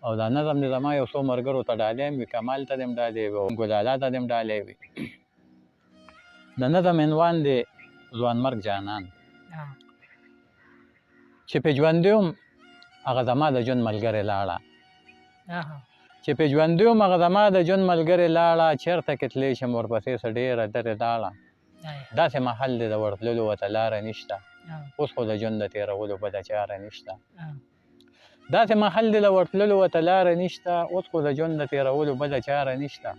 او دا نظم دې زما یو څو ملګرو ته ډالۍ وي، کمال ته دې هم ډالۍ وي او ګلاله ته دې هم ډالۍ وي. د نظم عنوان دی ځوانمرګ جانان. چې په ژوندي وم هغه زما د ژوند ملګرې لاړه، چې په ژوندي وم هغه زما د ژوند ملګرې لاړه، چېرته کې تللی شم ورپسې څه ډېره لرې لاړه. داسې محل دی د ورتللو ورته لاره نشته، اوس خو د ژوند د تېرولو بله چاره نشته. داسې محل دی د ورتللو ورته لاره نشته، اوس خو د ژوند د تېرولو بله چاره نشته.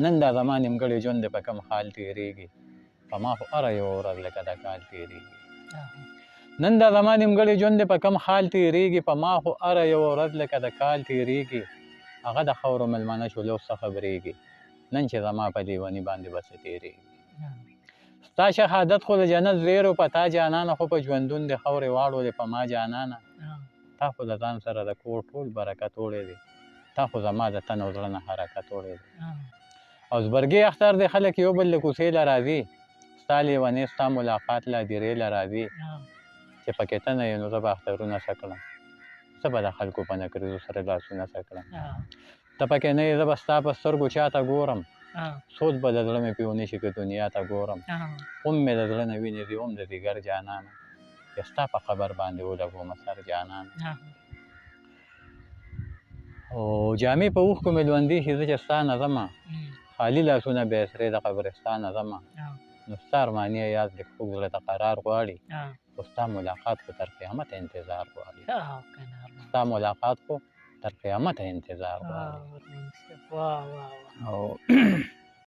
نن دا زما نیمګړی ژوند دی په کوم حال تېرېږي، په ما خو هره یوه ورځ لکه د کال تېرېږي. نن دا زما نیمګړی ژوند دی په کوم حال تېرېږي، په ما خو هره یوه ورځ لکه د کال تېرېږي. هغه د خاورو مېلمانه شول اوس څه خبرېږي، نن چې زما په لیوني باندې به څه تېرېږي. ستا شهادت خو د جنت زیر و په تا جانانه، خو په ژوندون د خاورې واړولې په ما جانانه. تا خو د ځان سره د کور ټول برکت وړی دی، تا خو زما د تن او زړه نه حرکت وړی دی. او زبرګې اختر دی خلک یو بل د کوڅې له راځي، ستا لیونۍ ستا ملاقات له هدیرې له راځي. چې پکې ته نه یې نو زه به اخترونه څه کړم، زه به د خلکو په نکریزو سره لاسونه څه کړم. ته پکې نه یې زه به ستا په سترګو چا ته ګورم، سوچ به د زړه مې پې ونه شي که دنیا ته ګورم. خون مې د زړه نه وینې ځي هم د ځیګر جانانه، چې ستا په قبر باندې ولګومه سر جانانه. او جامې په اوښکو مې لوندې شي زه چې ستا نه ځمه، خالي لاسونه بیا سرې د قبرستانه ځمه. نو ستا ارماني یاد دې خوږ زړه ته قرار غواړي، خو ستا ملاقات خو تر قیامته انتظار غواړي. ستا ملاقات خو تر قیامته انتظار غواړي. او